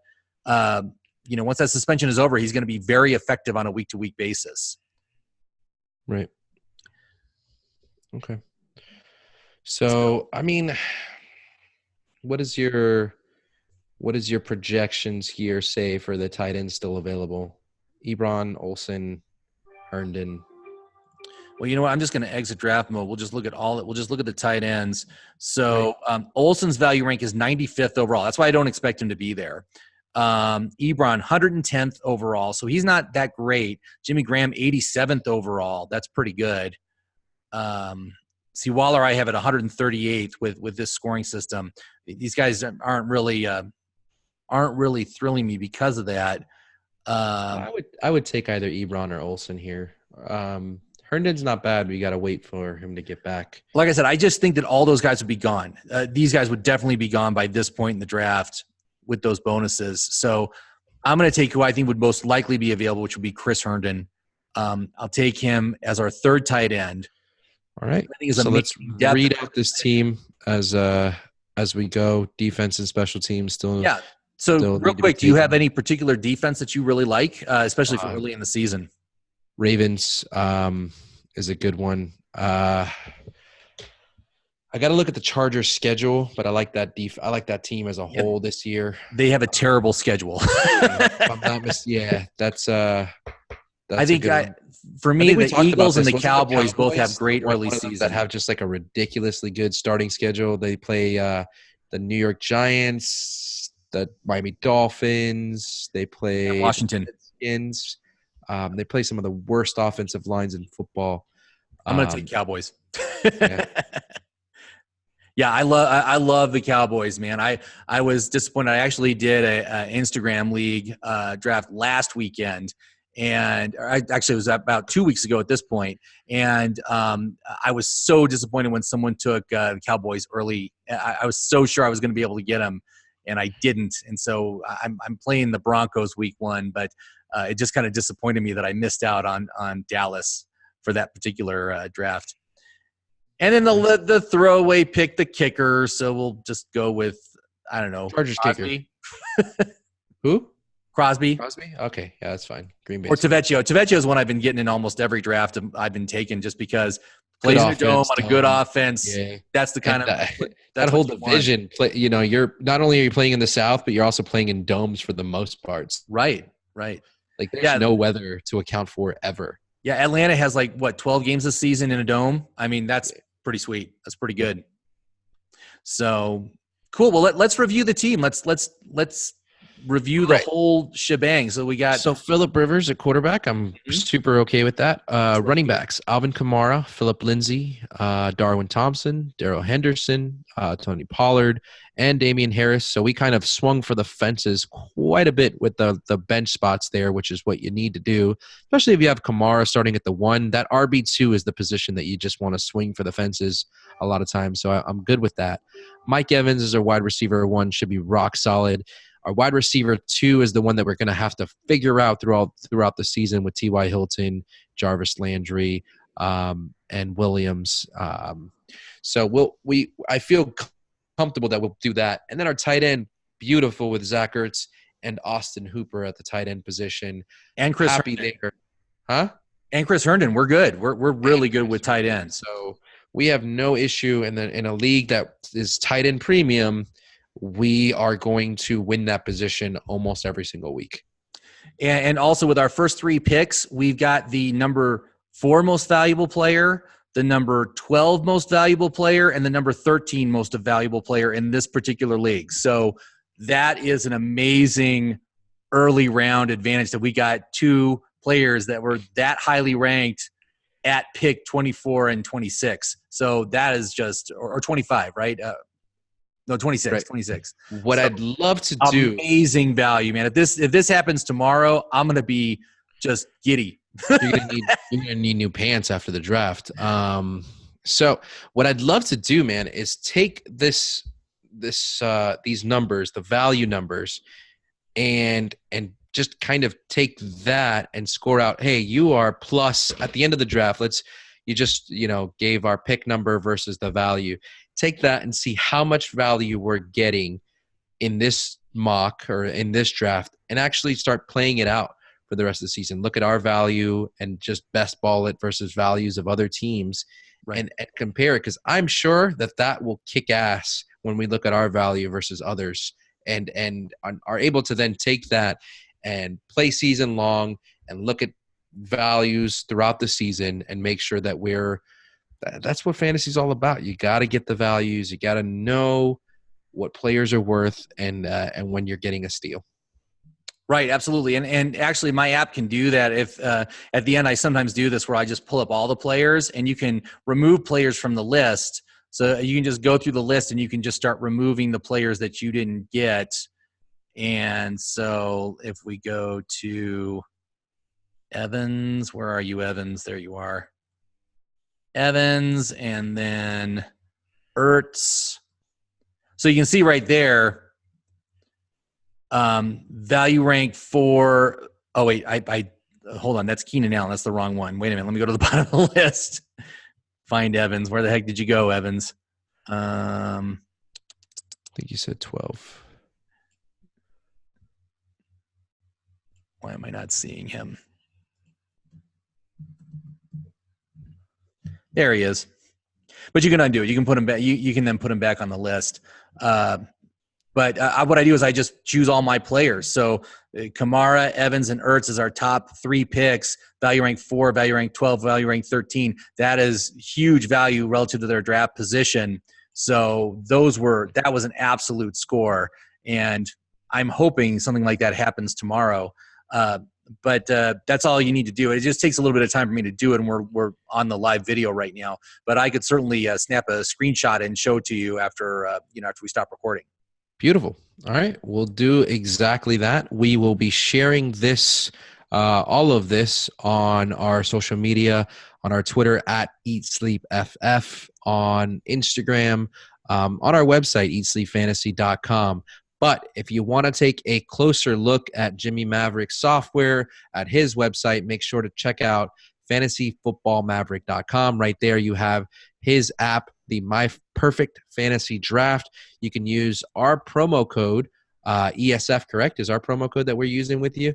suspension is over. He's going to be very effective on a week-to-week basis. Right. Okay. So, I mean, what is your projections here say for the tight ends still available? Ebron, Olsen, Herndon. Well, you know what? I'm just going to exit draft mode. We'll just look at the tight ends. So Olsen's value rank is 95th overall. That's why I don't expect him to be there. Ebron 110th overall, so he's not that great. Jimmy Graham 87th overall. That's pretty good. See, Waller I have at 138th with this scoring system. These guys aren't really thrilling me because of that. I would take either Ebron or Olsen here. Herndon's not bad. We got to wait for him to get back. Like I said, I just think that all those guys would be gone. These guys would definitely be gone by this point in the draft with those bonuses. So I'm going to take who I think would most likely be available, which would be Chris Herndon. I'll take him as our third tight end. All right. So let's read out this team as we go. Defense and special teams still. Yeah. So real quick, do you have any particular defense that you really like, especially for early in the season? Ravens is a good one. I got to look at the Chargers schedule, but I like that I like that team as a whole this year. They have a terrible schedule. If I'm not that's I think for me, the Eagles and the Cowboys both have great early seasons that have just like a ridiculously good starting schedule. They play the New York Giants, the Miami Dolphins. They play Washington Redskins. They play some of the worst offensive lines in football. I'm going to take Cowboys. Yeah. Yeah, I love the Cowboys, man. I was disappointed. I actually did a Instagram league draft last weekend, and it was about 2 weeks ago at this point. And I was so disappointed when someone took the Cowboys early. I was so sure I was going to be able to get them, and I didn't. And so I'm playing the Broncos week 1, but it just kind of disappointed me that I missed out on Dallas for that particular draft. And then the throwaway pick, the kicker. So we'll just go with, I don't know, Chargers Crosby. kicker. Who? Crosby. Okay, yeah, that's fine. Green Bay. Or Tavecchio. Tavecchio is one I've been getting in almost every draft I've been taking, just because plays in a dome on a good offense. Yeah. That's the kind of that whole division. You're not only are you playing in the South, but you're also playing in domes for the most parts. Right. Like there's no weather to account for ever. Yeah, Atlanta has 12 games this season in a dome. I mean, that's pretty sweet. That's pretty good. So cool. Well, let's review the team. Let's review the whole shebang. So we got Phillip Rivers at quarterback. I'm super okay with that. Running backs: Alvin Kamara, Philip Lindsay, Darwin Thompson, Darrell Henderson, Tony Pollard, and Damian Harris. So we kind of swung for the fences quite a bit with the bench spots there, which is what you need to do, especially if you have Kamara starting at the 1. That RB2 is the position that you just want to swing for the fences a lot of times. So I'm good with that. Mike Evans is our wide receiver 1, should be rock solid. Our wide receiver 2 is the one that we're going to have to figure out throughout the season with T.Y. Hilton, Jarvis Landry, and Williams. So I feel comfortable that we'll do that. And then our tight end, beautiful with Zach Ertz and Austin Hooper at the tight end position. And Chris Happy Herndon. there. Huh? And Chris Herndon. We're good. We're really good with tight ends. So we have no issue in a league that is tight end premium. We are going to win that position almost every single week. And also with our first 3 picks, we've got the number 4 most valuable player, the number 12 most valuable player, and the number 13 most valuable player in this particular league. So that is an amazing early round advantage that we got 2 players that were that highly ranked at pick 24 and 26. So that is just, or 25, right? No, 26, right. 26. What I'd love to do. Amazing value, man. If this happens tomorrow, I'm going to be just giddy. You're gonna need new pants after the draft. So what I'd love to do, man, is take these numbers, the value numbers, and just kind of take that and score out. Hey, you are plus at the end of the draft. You just gave our pick number versus the value. Take that and see how much value we're getting in this mock or in this draft, and actually start playing it out for the rest of the season. Look at our value and just best ball it versus values of other teams, right, and compare it, because I'm sure that will kick ass when we look at our value versus others, and are able to then take that and play season long and look at values throughout the season and make sure that that's what fantasy is all about. You got to get the values. You got to know what players are worth and when you're getting a steal. Right, absolutely. And actually my app can do that. If at the end I sometimes do this where I just pull up all the players, and you can remove players from the list. So you can just go through the list and you can just start removing the players that you didn't get. And so if we go to Evans, where are you, Evans? There you are. Evans, and then Ertz. So you can see right there, value rank for, oh wait, I hold on, that's Keenan Allen. That's the wrong one. Wait a minute, let me go to the bottom of the list. Find Evans. Where the heck did you go, Evans? I think you said 12. Why am I not seeing him? There he is. But you can undo it. You can put him back. You can then put him back on the list. But what I do is I just choose all my players. So Kamara, Evans, and Ertz is our top 3 picks. Value rank 4, value rank 12, value rank 13. That is huge value relative to their draft position. So that was an absolute score. And I'm hoping something like that happens tomorrow. But that's all you need to do. It just takes a little bit of time for me to do it, and we're on the live video right now. But I could certainly snap a screenshot and show it to you after after we stop recording. Beautiful. All right, we'll do exactly that. We will be sharing this, all of this, on our social media, on our Twitter at EatSleepFF, on Instagram, on our website eatsleepfantasy.com. But if you want to take a closer look at Jimmie Maverick's software at his website, make sure to check out fantasyfootballmaverick.com. Right there you have his app, the My Perfect Fantasy Draft. You can use our promo code, ESF, correct? Is our promo code that we're using with you?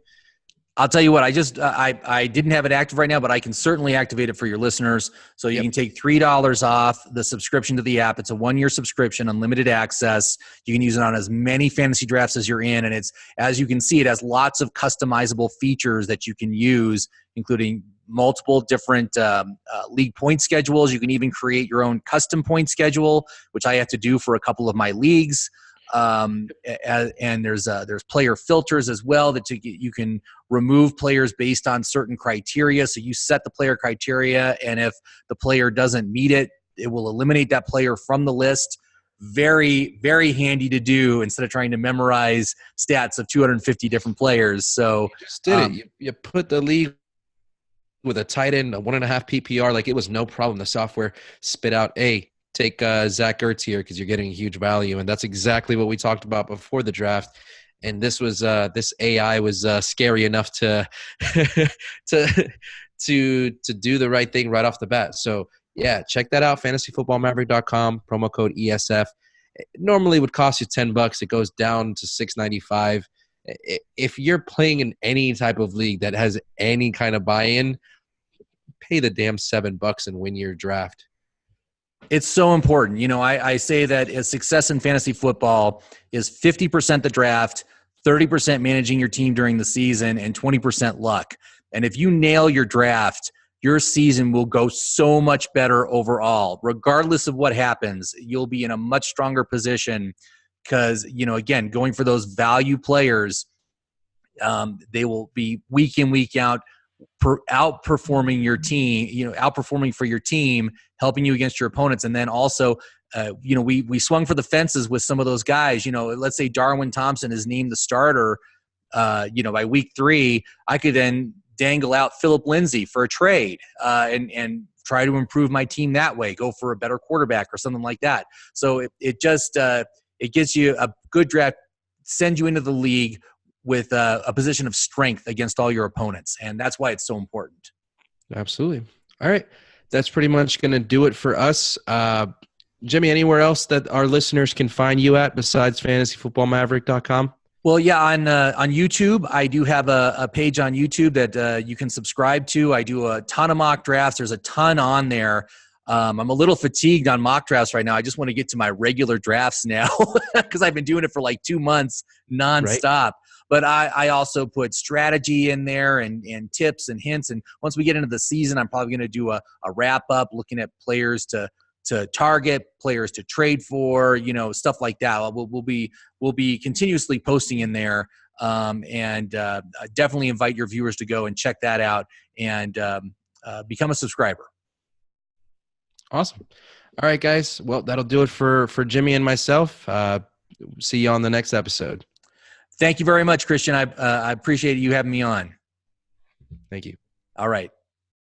I'll tell you what, I didn't have it active right now, but I can certainly activate it for your listeners. So you can take $3 off the subscription to the app. It's a 1-year subscription, unlimited access. You can use it on as many fantasy drafts as you're in. And it's, as you can see, it has lots of customizable features that you can use, including multiple different league point schedules. You can even create your own custom point schedule, which I have to do for a couple of my leagues. And there's player filters as well that you can remove players based on certain criteria. So you set the player criteria, and if the player doesn't meet it, it will eliminate that player from the list. Very, very handy to do instead of trying to memorize stats of 250 different players. So you just did it. You put the league with a tight end, a 1.5 PPR, like it was no problem. The software spit out, take Zach Ertz here because you're getting a huge value. And that's exactly what we talked about before the draft. And this was this AI was scary enough to to do the right thing right off the bat. So yeah, check that out, fantasyfootballmaverick.com, promo code ESF. It normally would cost you $10. It goes down to $6.95. If you're playing in any type of league that has any kind of buy-in, pay the damn $7 and win your draft. It's so important. I say that success in fantasy football is 50% the draft, 30% managing your team during the season, and 20% luck. And if you nail your draft, your season will go so much better overall. Regardless of what happens, you'll be in a much stronger position because, again, going for those value players, they will be week in, week out, outperforming your team, outperforming for your team, helping you against your opponents. And then also, we swung for the fences with some of those guys. Let's say Darwin Thompson is named the starter, by week 3, I could then dangle out Philip Lindsay for a trade and try to improve my team that way, go for a better quarterback or something like that. So it gets you a good draft, sends you into the league with a position of strength against all your opponents. And that's why it's so important. Absolutely. All right. That's pretty much going to do it for us. Jimmie, anywhere else that our listeners can find you at besides fantasyfootballmaverick.com? Well, yeah, on YouTube, I do have a page on YouTube that you can subscribe to. I do a ton of mock drafts. There's a ton on there. I'm a little fatigued on mock drafts right now. I just want to get to my regular drafts now because I've been doing it for like 2 months nonstop. Right. But I also put strategy in there and tips and hints. And once we get into the season, I'm probably going to do a wrap up looking at players to to target, players to trade for, stuff like that. We'll be continuously posting in there, and definitely invite your viewers to go and check that out and become a subscriber. Awesome. All right, guys. Well, that'll do it for Jimmie and myself. See you on the next episode. Thank you very much, Christian. I appreciate you having me on. Thank you. All right.